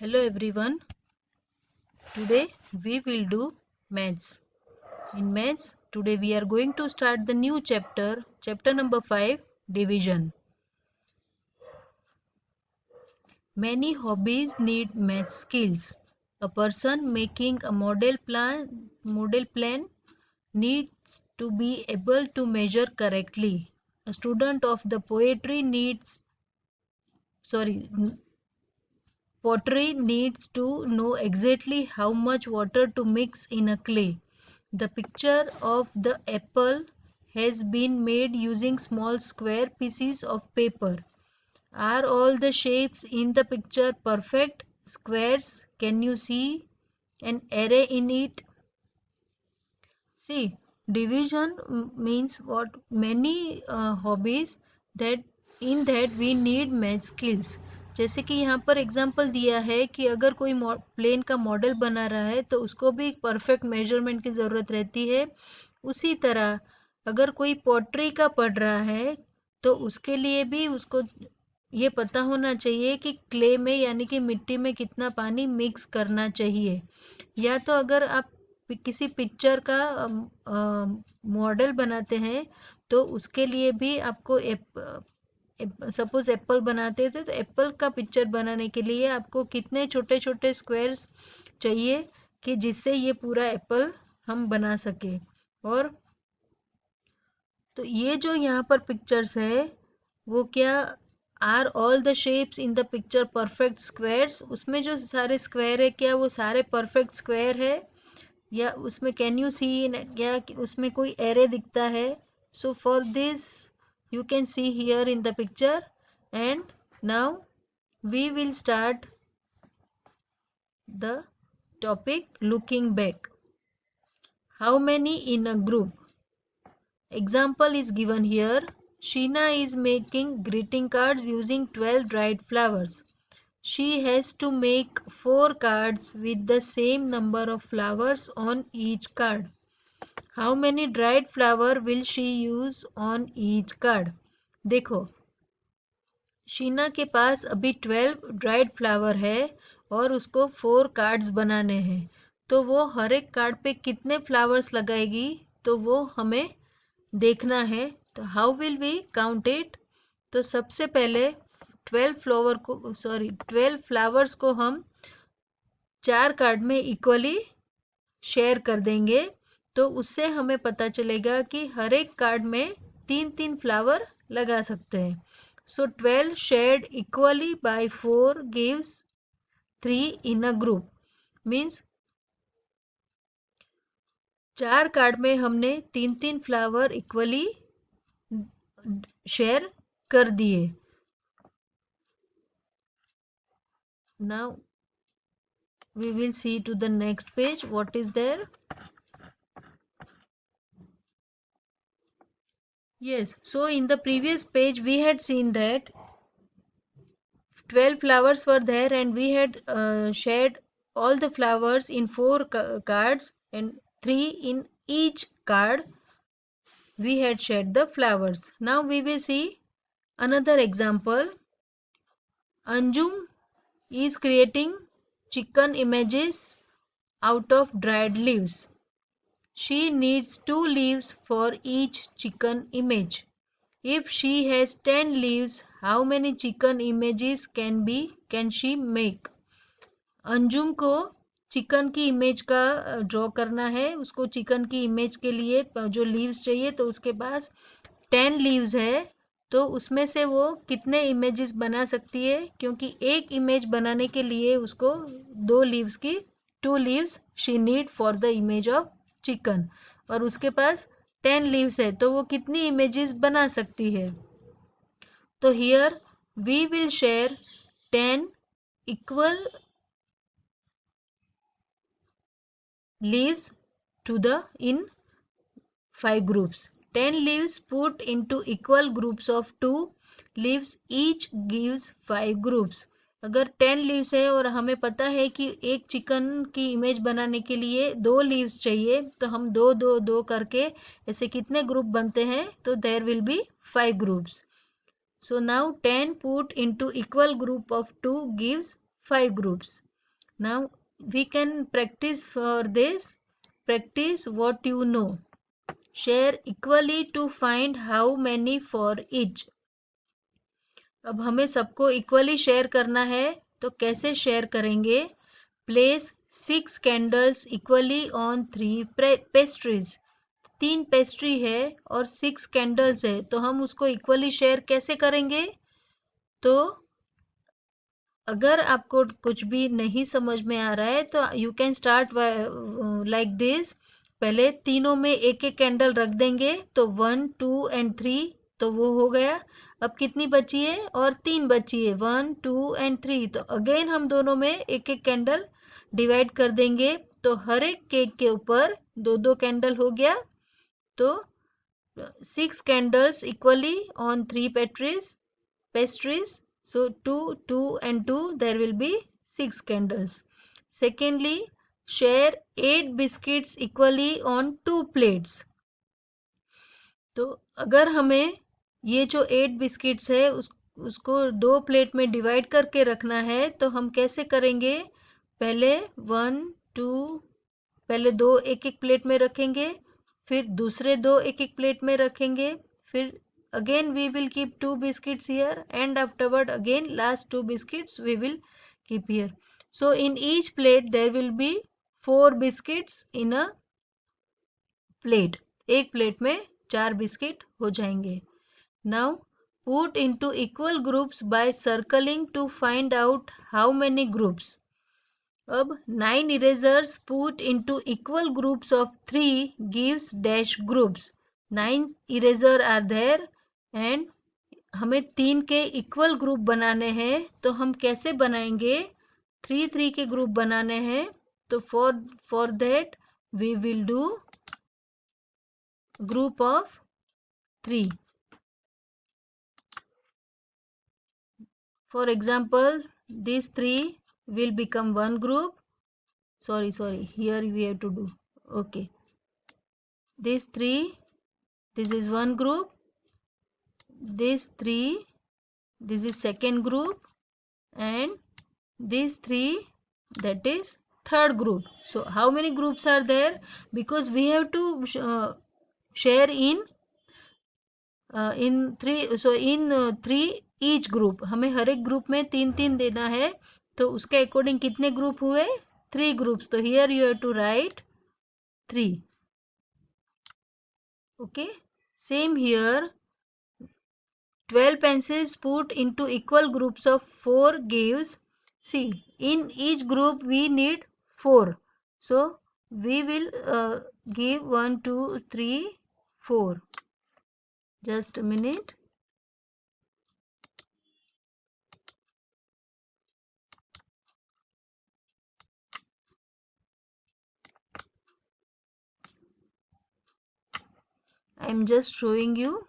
Hello everyone. Today we will do maths. In maths, today we are going to start the new chapter, chapter number 5, division. Many hobbies need math skills. A person making a model plan needs to be able to measure correctly. A student of the pottery needs to know exactly how much water to mix in a clay. The picture of the apple has been made using small square pieces of paper. Are all the shapes in the picture perfect squares? Can you see an array in it? See, division means what? Many hobbies that in that we need math skills. जैसे कि यहाँ पर example दिया है कि अगर कोई plane का मॉडल बना रहा है तो उसको भी परफेक्ट मेजरमेंट की ज़रूरत रहती है। उसी तरह अगर कोई पॉटरी का पढ़ रहा है तो उसके लिए भी उसको ये पता होना चाहिए कि क्ले में यानी कि मिट्टी में कितना पानी मिक्स करना चाहिए। या तो अगर आप किसी पिक्चर का मॉडल बनाते हैं तो उसके लिए भी आपको सपोज एप्पल बनाते थे तो एप्पल का पिक्चर बनाने के लिए आपको कितने छोटे छोटे स्क्वायर्स चाहिए कि जिससे ये पूरा एप्पल हम बना सके। और तो ये जो यहाँ पर पिक्चर्स है वो क्या are all the shapes in the picture perfect squares, उसमें जो सारे स्क्वायर है क्या वो सारे परफेक्ट स्क्वायर है या उसमें कैन यू सी क्या उसमें कोई एरे दिखता है। So for this you can see here in the picture, and now we will start the topic looking back. How many in a group? Example is given here. Sheena is making greeting cards using 12 dried flowers. She has to make 4 cards with the same number of flowers on each card. How many dried flower will she use on each card? देखो शीना के पास अभी 12 dried flower है और उसको 4 cards बनाने हैं तो वो हर एक कार्ड पे कितने फ्लावर्स लगाएगी तो वो हमें देखना है। तो how will we count it? तो सबसे पहले 12 फ्लावर्स को हम 4 कार्ड में इक्वली शेयर कर देंगे तो उससे हमें पता चलेगा कि हर एक कार्ड में 3-3 फ्लावर लगा सकते हैं। So 12 shared equally by 4 gives 3 in a group. Means 4 card में हमने 3-3 फ्लावर इक्वली शेयर कर दिए। Now we will see to the next page what is there. Yes, so in the previous page we had seen that 12 flowers were there and we had shared all the flowers in 4 cards and 3 in each card we had shared the flowers. Now we will see another example. Anjum is creating chicken images out of dried leaves. She needs 2 leaves for each chicken image. If she has 10 leaves, how many chicken images can she make? Anjum को chicken की image का draw करना है। उसको chicken की image के लिए जो लीव्स चाहिए तो उसके पास 10 लीव्स है तो उसमें से वो कितने इमेजेस बना सकती है क्योंकि एक इमेज बनाने के लिए उसको 2 लीव्स की 2 leaves she need for the image of chicken और उसके पास 10 लीव्स है तो वो कितनी इमेजेस बना सकती है। तो here we will share 10 equal leaves to the in 5 groups. 10 leaves put into equal groups of 2 leaves each gives 5 groups. अगर 10 लीव्स है और हमें पता है कि एक चिकन की इमेज बनाने के लिए 2 लीव्स चाहिए तो हम 2-2-2 करके ऐसे कितने ग्रुप बनते हैं तो there will be 5 groups. So now 10 put into equal group of 2 gives 5 groups. Now we can practice for this. Practice what you know. Share equally to find how many for each. अब हमें सबको equally share करना है तो कैसे share करेंगे? Place 6 candles equally on 3 pastries. 3 pastry है और 6 कैंडल्स है तो हम उसको इक्वली शेयर कैसे करेंगे? तो अगर आपको कुछ भी नहीं समझ में आ रहा है तो you can start like this. पहले तीनों में एक एक कैंडल रख देंगे तो 1 2 एंड 3 तो वो हो गया. अब कितनी बची है? और 3 बची है, 1 2 एंड 3. तो अगेन हम दोनों में एक एक कैंडल डिवाइड कर देंगे तो हर एक केक के ऊपर दो दो कैंडल हो गया. तो 6 candles equally on 3 pastries. So 2 2 and 2 there will be 6 candles. Secondly, share 8 biscuits equally on 2 plates. तो अगर हमें ये जो 8 बिस्किट्स है उसको 2 प्लेट में डिवाइड करके रखना है तो हम कैसे करेंगे? पहले 1 2 पहले दो एक एक प्लेट में रखेंगे, फिर दूसरे दो एक एक प्लेट में रखेंगे, फिर again we will keep 2 biscuits here and afterward again last 2 biscuits we will keep here. So in each plate there will be 4 biscuits in a plate. एक प्लेट में 4 बिस्किट हो जाएंगे. Now put into equal groups by circling to find out how many groups. अब 9 erasers put into equal groups of 3 gives dash groups. 9 eraser are there and हमें 3 के equal group बनाने हैं तो हम कैसे बनाएंगे? 3 3 के ग्रुप बनाने हैं तो for that we will do group of 3. For example, these 3 will become one group. Sorry, here we have to do. Okay. These 3, this is one group. These 3, this is second group. And these 3, that is third group. So how many groups are there? Because we have to share in 3. So in 3 each group, हमें हर एक group में 3 3 देना है तो उसके according कितने group हुए? 3 groups. तो here you have to write 3. Okay. Same here. 12 pencils put into equal groups of 4 gives. See, in each group we need 4. So we will give 1 2 3 4. Just a minute. I am just showing you.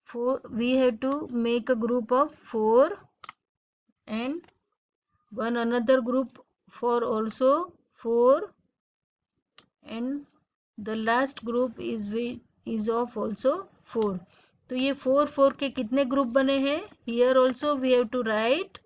4. We have to make a group of 4 and one another group for also 4 and the last group is of also 4. तो ये 4 4 के कितने group बने हैं? Here also we have to write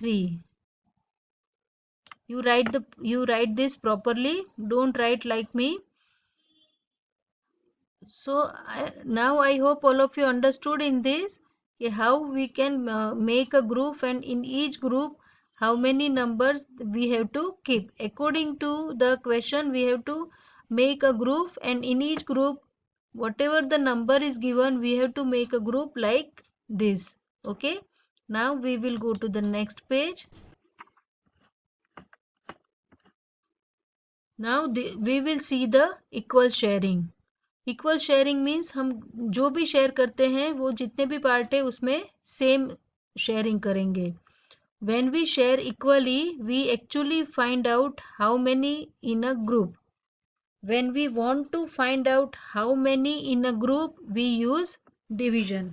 3. You write this properly. Don't write like me. So now I hope all of you understood in this how we can make a group and in each group how many numbers we have to keep. According to the question we have to make a group and in each group whatever the number is given we have to make a group like this. Okay. Now we will go to the next page. Now we will see the equal sharing. Equal sharing means हम जो भी share करते हैं वो जितने भी part है उसमें सेम शेयरिंग करेंगे. When we share equally we actually find out how many in a group. When we want to find out how many in a group we use division.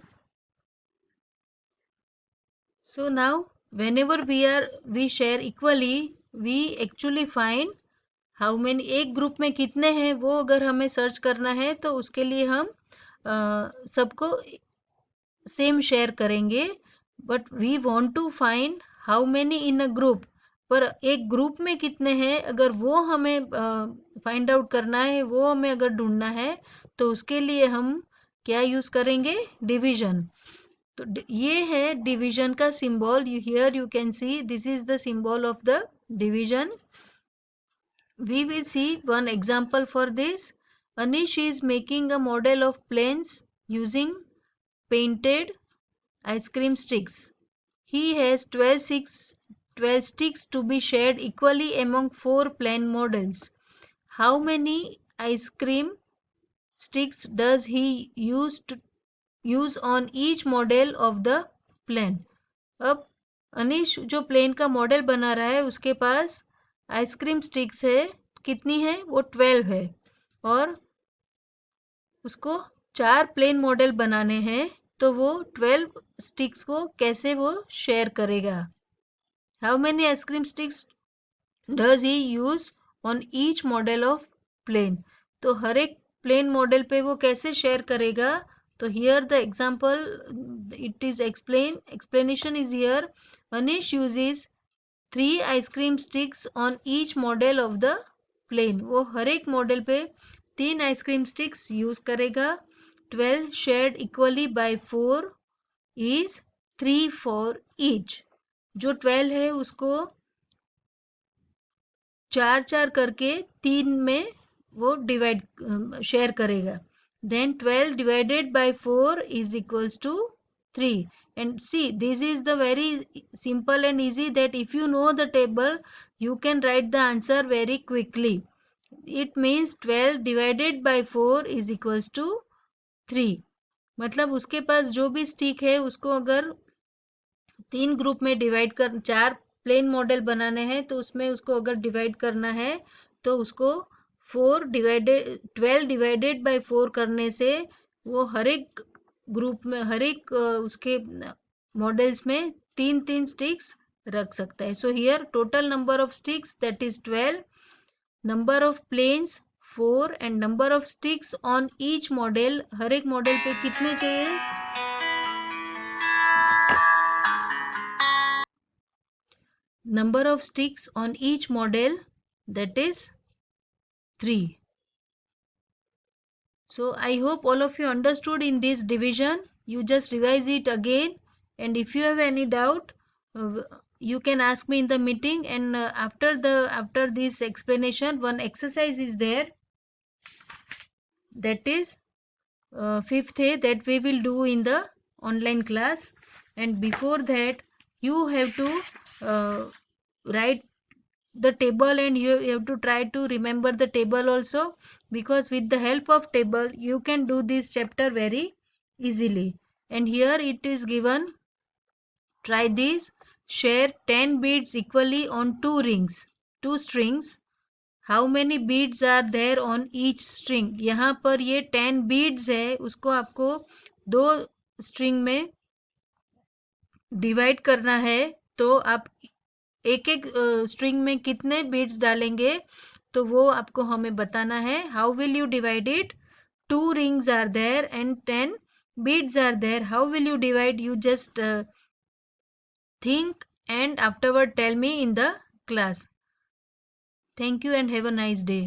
So now whenever we share equally we actually find how many. एक group में कितने हैं वो अगर हमें search करना है तो उसके लिए हम सबको सेम शेयर करेंगे. But we want to find how many in a group, पर एक ग्रुप में कितने हैं अगर वो हमें फाइंड आउट करना है, वो हमें अगर ढूंढना है, तो उसके लिए हम क्या यूज करेंगे, डिवीजन। तो ये है डिवीजन का symbol, you here you can see this is the symbol of the division. We will see one example for this. Anish is making a model of planes using painted ice cream sticks. He has 12 sticks to be shared equally among 4 plane models. How many ice cream sticks does he use on each model of the plane? अब अनिश जो plane का model बना रहा है उसके पास ice cream sticks है, कितनी है, वो 12 है, और उसको 4 प्लेन मॉडल बनाने हैं, तो वो 12 स्टिक्स को कैसे वो शेयर करेगा। How many ice cream sticks does he use on each model of plane, तो हर एक प्लेन मॉडल पे वो कैसे शेयर करेगा। तो here the example it is explanation is here. Anish uses 3 ice cream sticks on each model of the plane, वो हर एक मॉडल पे 3 आइसक्रीम स्टिक्स यूज करेगा। 12 shared equally by 4 is 3 for each, जो 12 है उसको 4 करके 3 में वो डिवाइड शेयर करेगा। Then 12 divided by 4 is equals to 3, and see this is the very simple and easy that if you know the table you can write the answer very quickly. It means 12 divided by 4 is equals to 3, मतलब उसके पास जो भी stick है उसको अगर 3 group में divide कर 4 plane model बनाने हैं, तो उसमें उसको अगर डिवाइड करना है तो उसको 12 डिवाइडेड बाय 4 करने से वो हर एक ग्रुप में हर एक उसके मॉडल्स में 3 स्टिक्स रख सकता है। So here total number of sticks that is 12, number of planes 4 and number of sticks on each model, हर एक मॉडल पे कितने चाहिए, number of sticks on each model, that is 3. So I hope all of you understood in this division. You just revise it again, and if you have any doubt you can ask me in the meeting, and after this explanation one exercise is there, that is fifth A, that we will do in the online class, and before that you have to write the table, and you have to try to remember the table also, because with the help of table you can do this chapter very easily. And here it is given, try this, share 10 beads equally on 2 strings, how many beads are there on each string। यहाँ पर ये 10 beads है, उसको आपको 2 string में divide करना है, तो आप एक एक स्ट्रिंग में कितने बीड्स डालेंगे, तो वो आपको हमें बताना है। How will you divide it, 2 rings are there and 10 beads are there, how will you divide, you just think and afterward tell me in the class. Thank you and have a nice day.